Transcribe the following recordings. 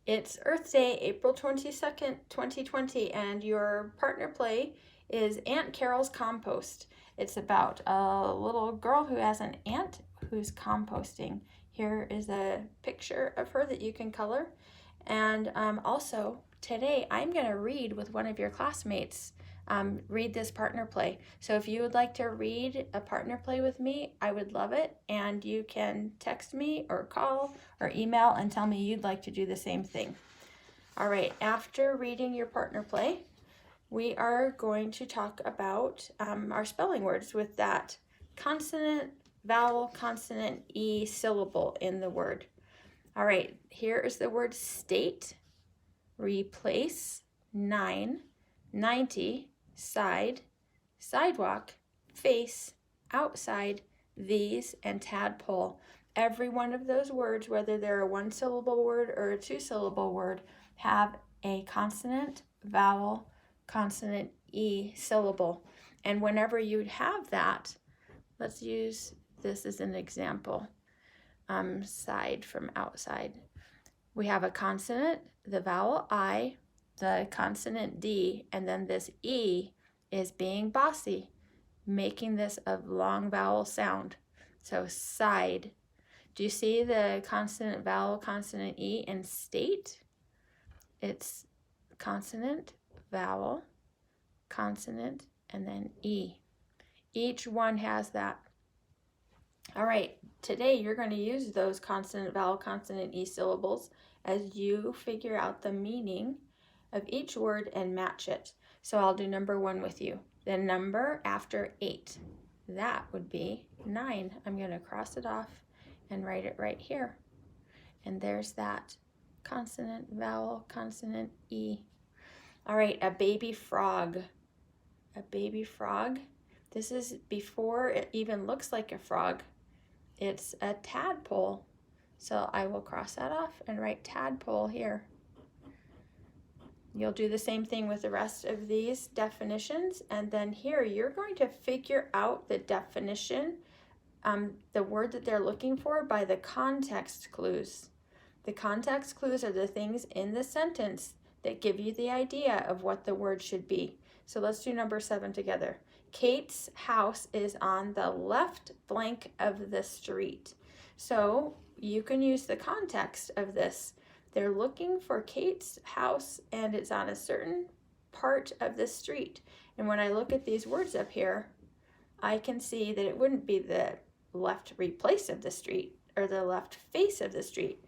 It's Earth Day, April 22nd, 2020, and your partner play is Aunt Carol's Compost. It's about a little girl who has an aunt who's composting. Here is a picture of her that you can color. And also, today I'm going to read with one of your classmates. Read this partner play. So if you would like to read a partner play with me, I would love it. And you can text me or call or email and tell me you'd like to do the same thing. All right, after reading your partner play, we are going to talk about our spelling words with that consonant, vowel, consonant, E syllable in the word. All right, here is the word state, replace, 9, 90, side, sidewalk, face, outside, these, and tadpole. Every one of those words, whether they're a one-syllable word or a two-syllable word, have a consonant, vowel, consonant, E syllable. And whenever you'd have that, let's use this as an example. Side from outside. We have a consonant, the vowel I, the consonant D, and then this E is being bossy, making this a long vowel sound. So side. Do you see the consonant, vowel, consonant, E in state? It's consonant, vowel, consonant, and then E. Each one has that. All right, today you're going to use those consonant, vowel, consonant, E syllables as you figure out the meaning of each word and match it. So I'll do number 1 with you. The number after 8, that would be 9. I'm going to cross it off and write it right here. And there's that consonant, vowel, consonant, E. All right, a baby frog. A baby frog. This is before it even looks like a frog. It's a tadpole. So I will cross that off and write tadpole here. You'll do the same thing with the rest of these definitions, and then here you're going to figure out the definition, the word that they're looking for, by the context clues. The context clues are the things in the sentence that give you the idea of what the word should be. So let's do number 7 together. Kate's house is on the left flank of the street. So you can use the context of this. They're looking for Kate's house and it's on a certain part of the street. And when I look at these words up here, I can see that it wouldn't be the left replace of the street or the left face of the street,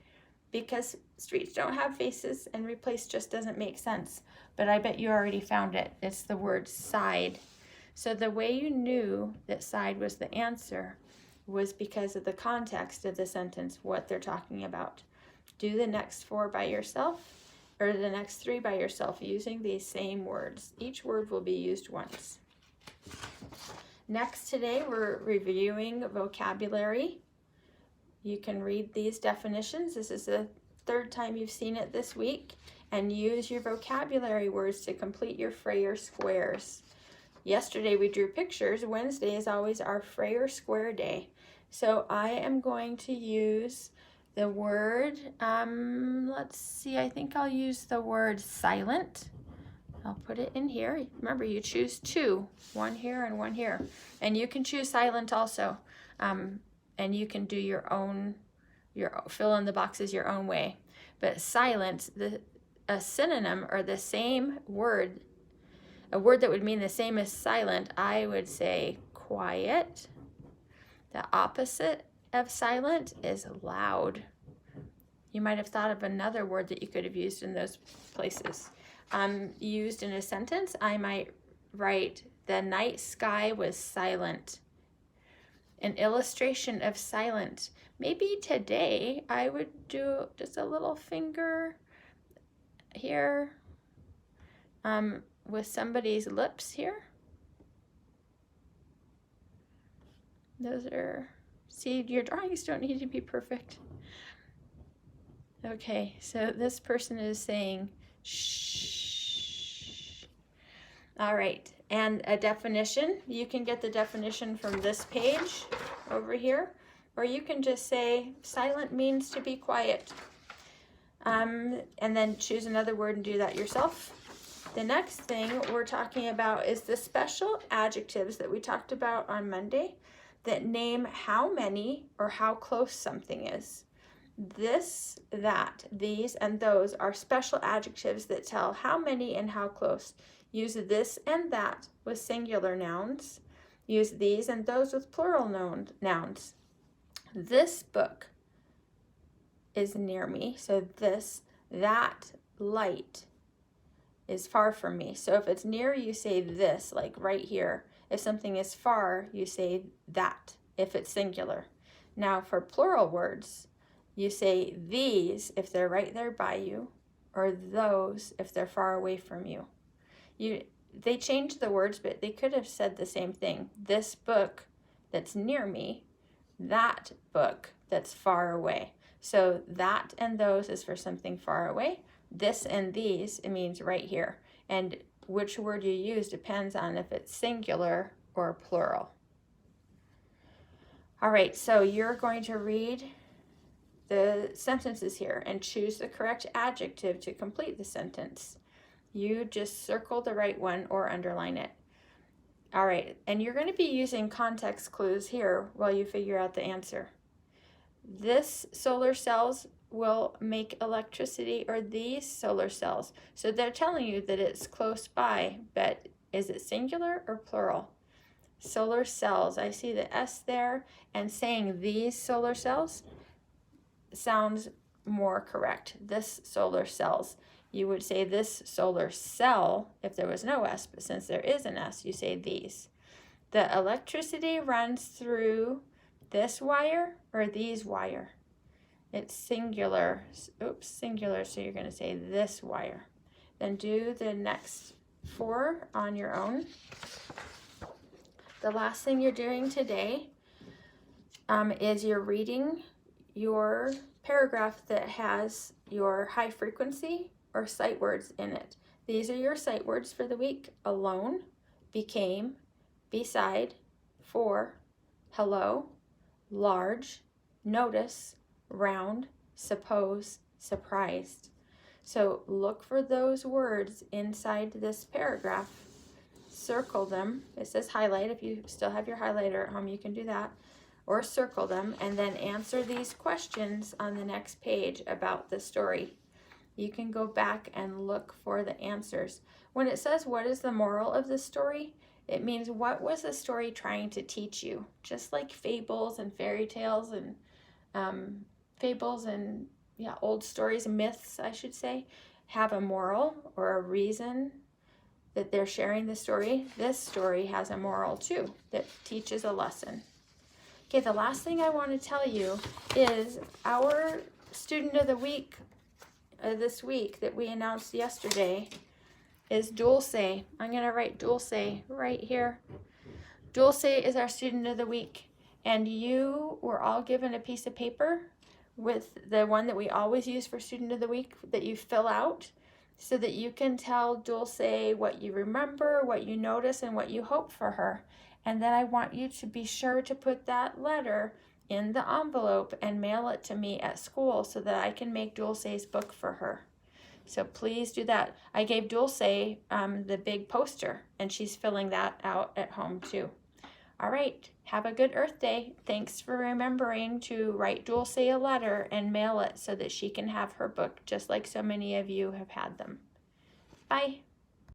because streets don't have faces and replace just doesn't make sense. But I bet you already found it. It's the word side. So the way you knew that side was the answer was because of the context of the sentence, what they're talking about. Do the next 4 by yourself, or the next 3 by yourself, using these same words. Each word will be used once. Next, today we're reviewing vocabulary. You can read these definitions. This is the 3rd time you've seen it this week, and use your vocabulary words to complete your Frayer squares. Yesterday we drew pictures. Wednesday is always our Frayer square day. So I am going to use the word, let's see, I think I'll use the word silent. I'll put it in here. Remember, you choose 2, 1 here and 1 here. And you can choose silent also. And you can do your own, fill in the boxes your own way. But silent, a synonym or the same word, a word that would mean the same as silent, I would say quiet. The opposite of silent is loud. You might have thought of another word that you could have used in those places. Used in a sentence, I might write, the night sky was silent. An illustration of silent. Maybe today I would do just a little finger here with somebody's lips here. Those are, see, your drawings don't need to be perfect. Okay, so this person is saying shh. All right, and a definition. You can get the definition from this page over here, or you can just say silent means to be quiet. And then choose another word and do that yourself. The next thing we're talking about is the special adjectives that we talked about on Monday that name how many or how close something is. This, that, these, and those are special adjectives that tell how many and how close. Use this and that with singular nouns. Use these and those with plural nouns. This book is near me, so this, that light is far from me. So if it's near, you say this, like right here. If something is far, you say that, if it's singular. Now for plural words, you say these if they're right there by you, or those if they're far away from you. They changed the words, but they could have said the same thing. This book that's near me, that book that's far away. So that and those is for something far away. This and these, it means right here. And which word you use depends on if it's singular or plural. All right, so you're going to read the sentences here and choose the correct adjective to complete the sentence. You just circle the right one or underline it. All right, and you're going to be using context clues here while you figure out the answer. This solar cells will make electricity, or these solar cells. So they're telling you that it's close by, but is it singular or plural? Solar cells, I see the S there, and saying these solar cells sounds more correct. This solar cells. You would say this solar cell if there was no S, but since there is an S, you say these. The electricity runs through this wire or these wire. It's singular. Oops, singular, so you're going to say this wire. Then do the next 4 on your own. The last thing you're doing today is you're reading your paragraph that has your high frequency or sight words in it. These are your sight words for the week: alone, became, beside, for, hello, large, notice, round, suppose, surprised. So look for those words inside this paragraph. Circle them. It says highlight. If you still have your highlighter at home, you can do that. Or circle them and then answer these questions on the next page about the story. You can go back and look for the answers. When it says what is the moral of the story, it means what was the story trying to teach you? Just like fables and fairy tales and old stories, myths, I should say, have a moral or a reason that they're sharing the story. This story has a moral too that teaches a lesson. Okay, the last thing I want to tell you is our student of the week this week that we announced yesterday is Dulce. I'm going to write Dulce right here. Dulce is our student of the week, and you were all given a piece of paper with the one that we always use for student of the week that you fill out so that you can tell Dulce what you remember, what you notice, and what you hope for her. And then I want you to be sure to put that letter in the envelope and mail it to me at school so that I can make Dulce's book for her. So please do that. I gave Dulce the big poster, and she's filling that out at home too. All right, have a good Earth Day. Thanks for remembering to write Dulce a letter and mail it so that she can have her book just like so many of you have had them. Bye.